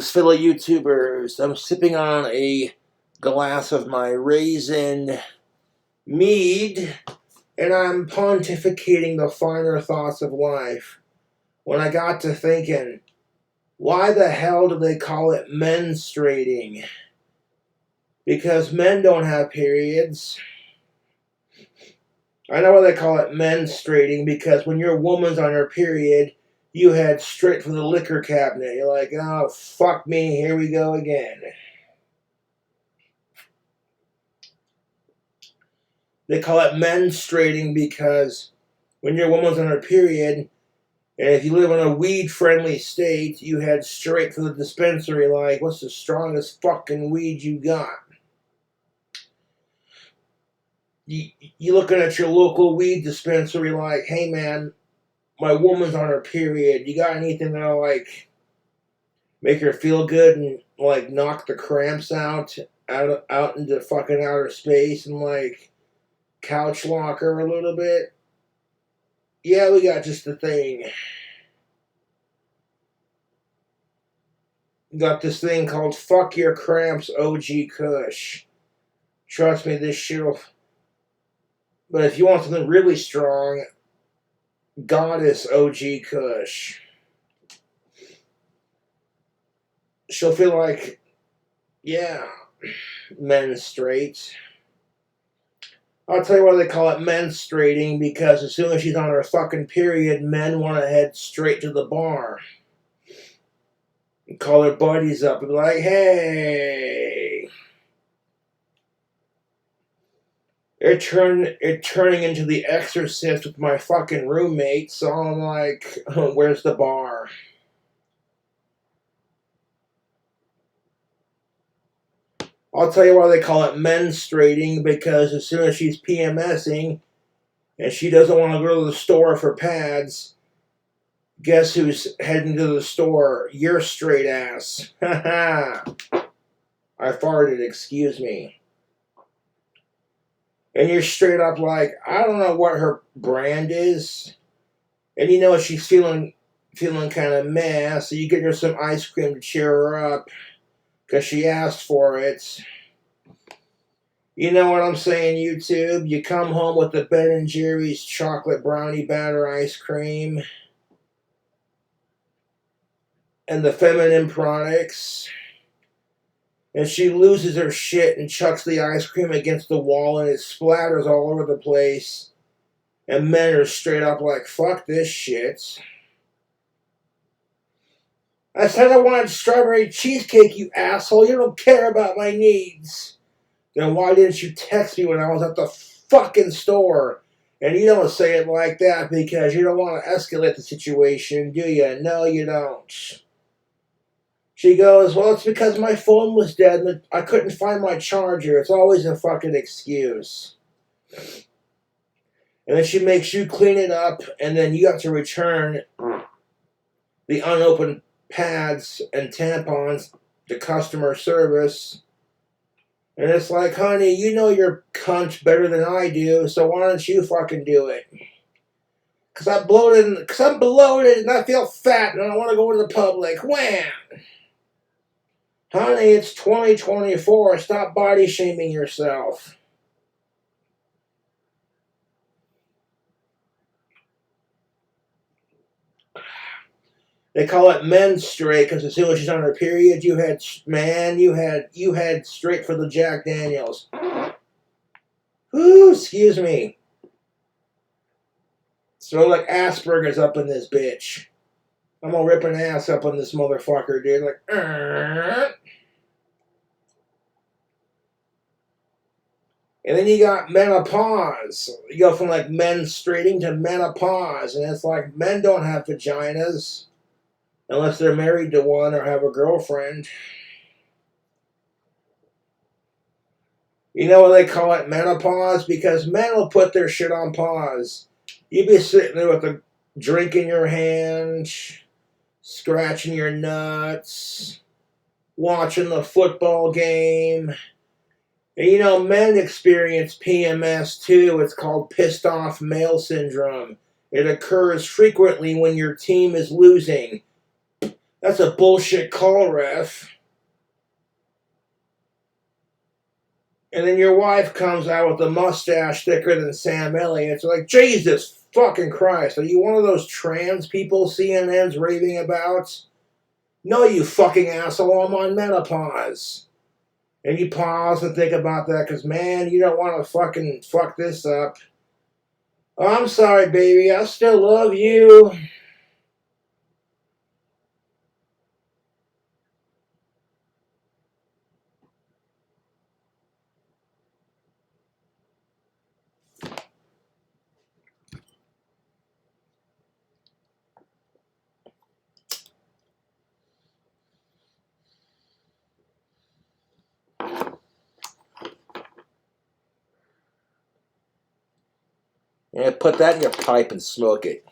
Fellow YouTubers, I'm sipping on a glass of my raisin mead, and I'm pontificating the finer thoughts of life. When I got to thinking, why the hell do they call it menstruating? Because men don't have periods. I know why they call it menstruating, because when your woman's on her period, you head straight for the liquor cabinet. You're like, oh, fuck me, here we go again. They call it menstruating because when your woman's on her period, and if you live in a weed-friendly state, you head straight for the dispensary like, what's the strongest fucking weed you got? You looking at your local weed dispensary like, hey man, my woman's on her period. You got anything that'll like make her feel good and like knock the cramps out into fucking outer space and like couch lock her a little bit? Yeah, we got just the thing. Got this thing called Fuck Your Cramps OG Kush. Trust me, this shit'll. But if you want something really strong, Goddess OG Kush. She'll feel like, yeah, menstruate. I'll tell you why they call it menstruating, because as soon as she's on her fucking period, men want to head straight to the bar. And call their buddies up and be like, hey. It turning into The Exorcist with my fucking roommate, so I'm like, where's the bar? I'll tell you why they call it menstruating, because as soon as she's PMSing and she doesn't want to go to the store for pads, guess who's heading to the store? Your straight ass. Ha ha. I farted, excuse me. And you're straight up like, I don't know what her brand is. And you know she's feeling kind of meh, so you get her some ice cream to cheer her up, because she asked for it. You know what I'm saying, YouTube? You come home with the Ben & Jerry's chocolate brownie batter ice cream and the feminine products, and she loses her shit and chucks the ice cream against the wall and it splatters all over the place, and men are straight up like, fuck this shit. I said I wanted strawberry cheesecake, you asshole. You don't care about my needs. Then why didn't you text me when I was at the fucking store? And you don't say it like that because you don't want to escalate the situation, do you? No, you don't. She goes, well, it's because my phone was dead and I couldn't find my charger. It's always a fucking excuse. And then she makes you clean it up, and then you have to return the unopened pads and tampons to customer service. And it's like, honey, you know your cunt better than I do, so why don't you fucking do it? Because I'm bloated and I feel fat and I want to go into the public. Wham! Honey, it's 2024. Stop body shaming yourself. They call it menstruate because as soon as she's on her period, you head straight for the Jack Daniels. Ooh, excuse me. So like Asperger's up in this bitch. I'm gonna rip an ass up on this motherfucker, dude. Like, And then you got menopause. You go from like menstruating to menopause, and it's like men don't have vaginas unless they're married to one or have a girlfriend. You know why they call it menopause? Because men will put their shit on pause. You be sitting there with a drink in your hand, scratching your nuts, watching the football game. And you know, men experience PMS too. It's called pissed off male syndrome. It occurs frequently when your team is losing. That's a bullshit call ref. And then your wife comes out with a mustache thicker than Sam Elliott's. Like, Jesus fucking Christ. Are you one of those trans people CNN's raving about? No, you fucking asshole, I'm on menopause. And you pause and think about that because, man, you don't want to fucking fuck this up. Oh, I'm sorry, baby. I still love you. Yeah, put that in your pipe and smoke it.